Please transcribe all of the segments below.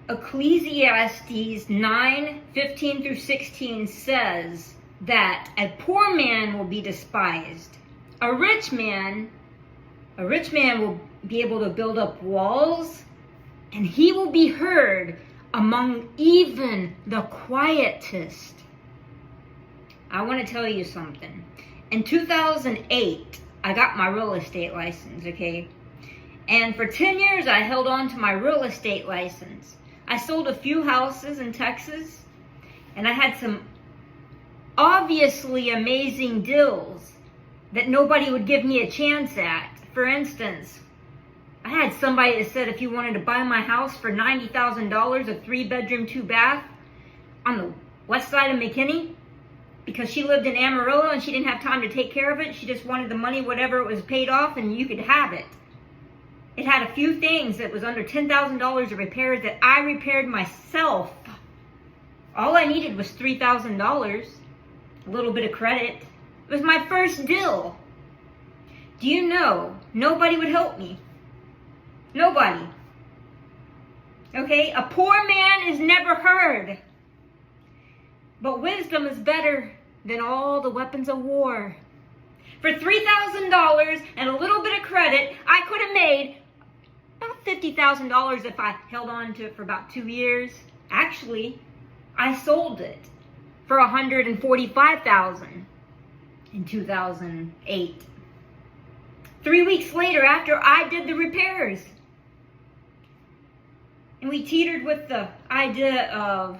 Ecclesiastes 9:15 through 16 says that a poor man will be despised. A rich man will be able to build up walls, and he will be heard among even the quietest. I want to tell you something. In 2008, I got my real estate license, okay? And for 10 years, I held on to my real estate license. I sold a few houses in Texas, and I had some obviously amazing deals that nobody would give me a chance at. For instance, I had somebody that said if you wanted to buy my house for $90,000, a 3-bedroom, 2-bath on the west side of McKinney, because she lived in Amarillo and she didn't have time to take care of it. She just wanted the money, whatever it was paid off, and you could have it. It had a few things that was under $10,000 of repairs that I repaired myself. All I needed was $3,000, a little bit of credit. It was my first deal. Do you know, nobody would help me. Nobody. Okay, a poor man is never heard. But wisdom is better than all the weapons of war. For $3,000 and a little bit of credit, I could have made about $50,000 if I held on to it for about 2 years. Actually, I sold it for $145,000 in 2008. 3 weeks later, after I did the repairs. And we teetered with the idea of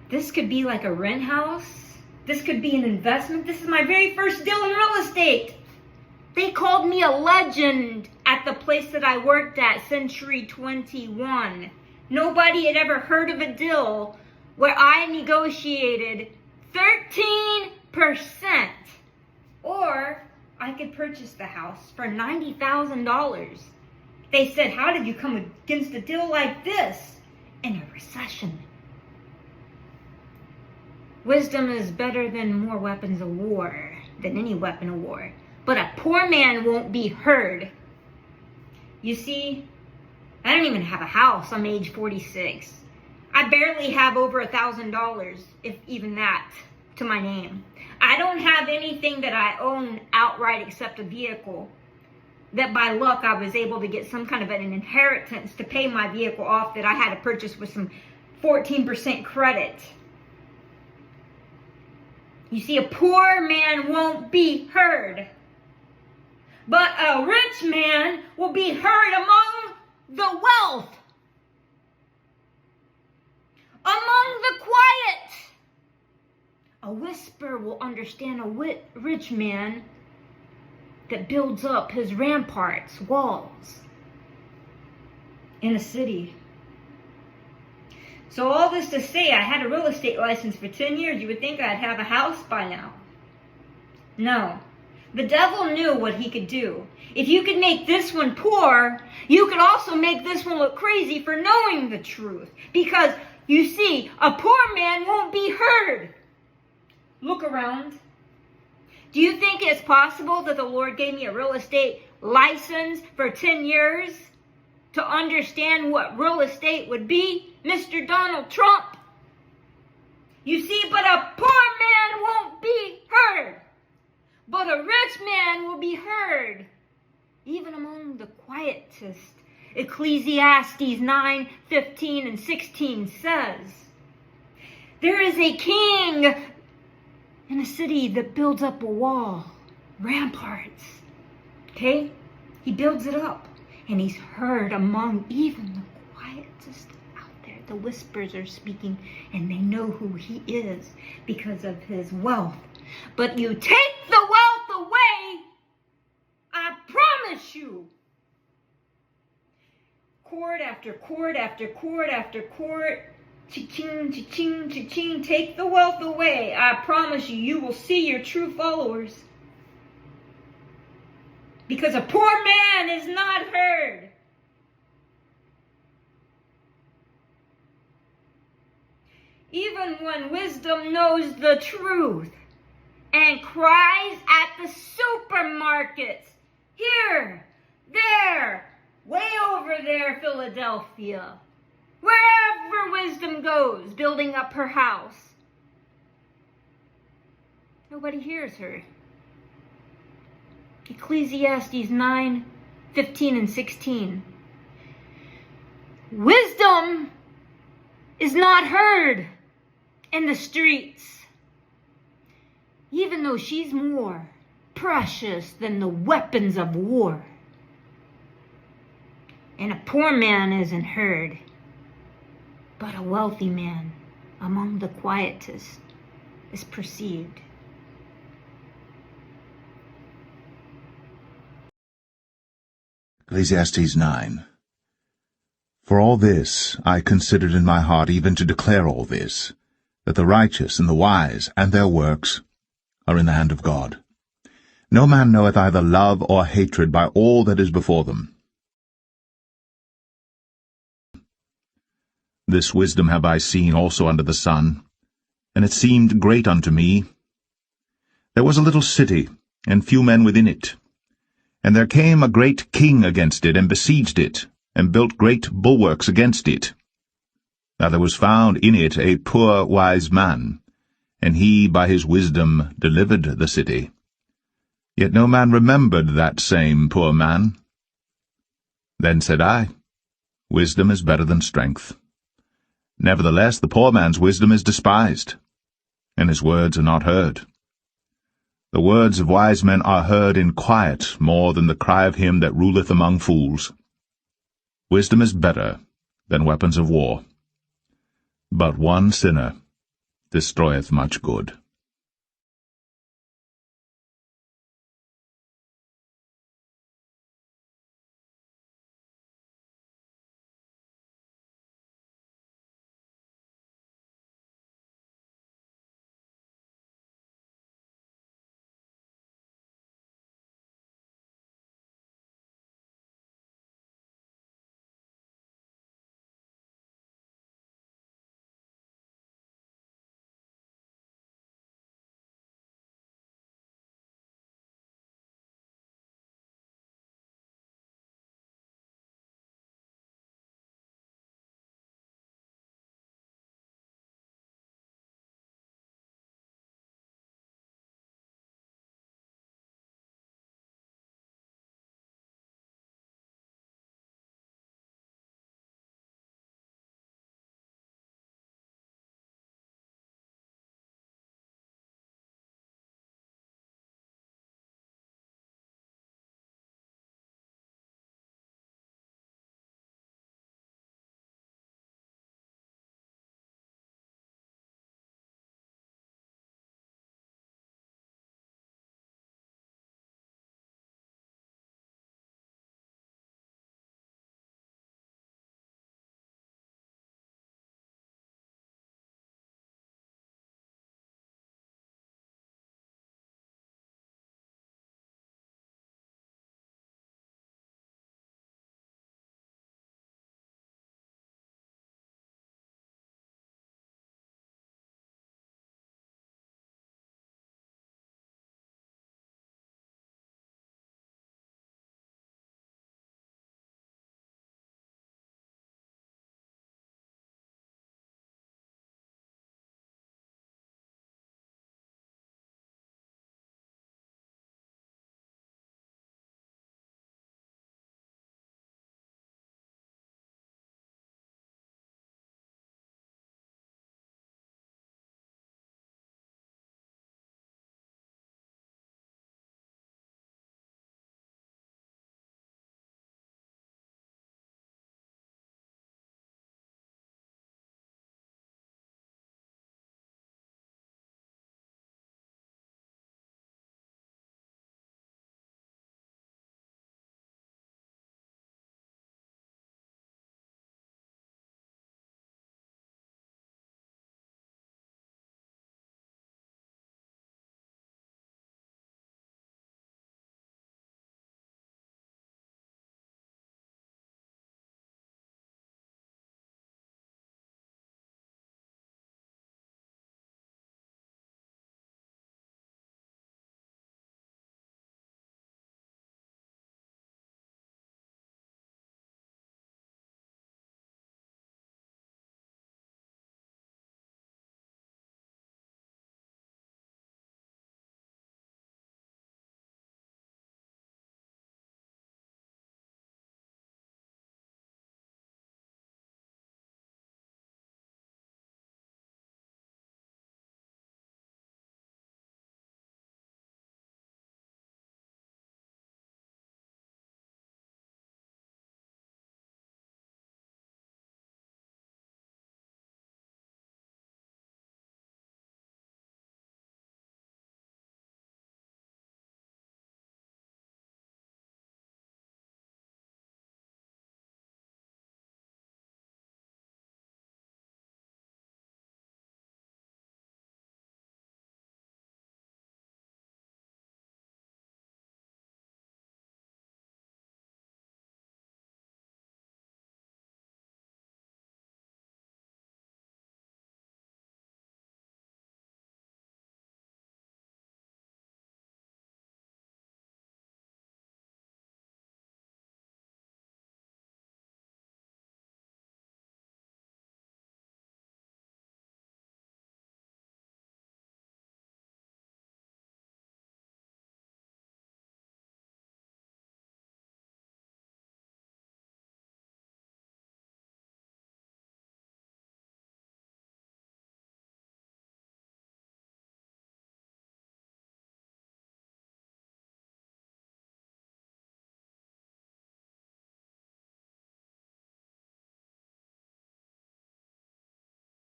this could be like a rent house. This could be an investment. This is my very first deal in real estate. They called me a legend at the place that I worked at, Century 21. Nobody had ever heard of a deal where I negotiated 13%. Or I could purchase the house for $90,000. They said, how did you come against a deal like this in a recession? Wisdom is better than more weapons of war, than any weapon of war. But a poor man won't be heard. You see, I don't even have a house. I'm age 46. I barely have over $1,000, if even that, to my name. I don't have anything that I own outright except a vehicle that by luck I was able to get some kind of an inheritance to pay my vehicle off that I had to purchase with some 14% credit. You see, a poor man won't be heard, but a rich man will be heard among the wealth, among the quiet. A whisper will understand a rich man that builds up his ramparts, walls in a city. So all this to say, I had a real estate license for 10 years. You would think I'd have a house by now. No. The devil knew what he could do. If you could make this one poor, you could also make this one look crazy for knowing the truth. Because, you see, a poor man won't be heard. Look around. Do you think it's possible that the Lord gave me a real estate license for 10 years to understand what real estate would be? Mr. Donald Trump. You see, but a poor man won't be heard. But a rich man will be heard, even among the quietest. Ecclesiastes 9:15 and 16 says, there is a king in a city that builds up a wall, ramparts. Okay? He builds it up, and he's heard among even the quietest out there. The whispers are speaking, and they know who he is because of his wealth. But you take the wealth away, I promise you. Court after court after court after court. Cha-ching, cha-ching, cha-ching. Take the wealth away. I promise you, you will see your true followers. Because a poor man is not heard. Even when wisdom knows the truth and cries at the supermarkets, here, there, way over over there, Philadelphia. Wherever wisdom goes, building up her house. Nobody hears her. Ecclesiastes 9:15 and 16. Wisdom is not heard in the streets, even though she's more precious than the weapons of war. And a poor man isn't heard, but a wealthy man among the quietest is perceived. Ecclesiastes 9. For all this I considered in my heart, even to declare all this, that the righteous and the wise and their works are in the hand of God. No man knoweth either love or hatred by all that is before them. This wisdom have I seen also under the sun, and it seemed great unto me. There was a little city, and few men within it. And there came a great king against it, and besieged it, and built great bulwarks against it. Now there was found in it a poor wise man, and he by his wisdom delivered the city. Yet no man remembered that same poor man. Then said I, Wisdom is better than strength. Nevertheless the poor man's wisdom is despised, and his words are not heard. The words of wise men are heard in quiet more than the cry of him that ruleth among fools. Wisdom is better than weapons of war, but one sinner destroyeth much good.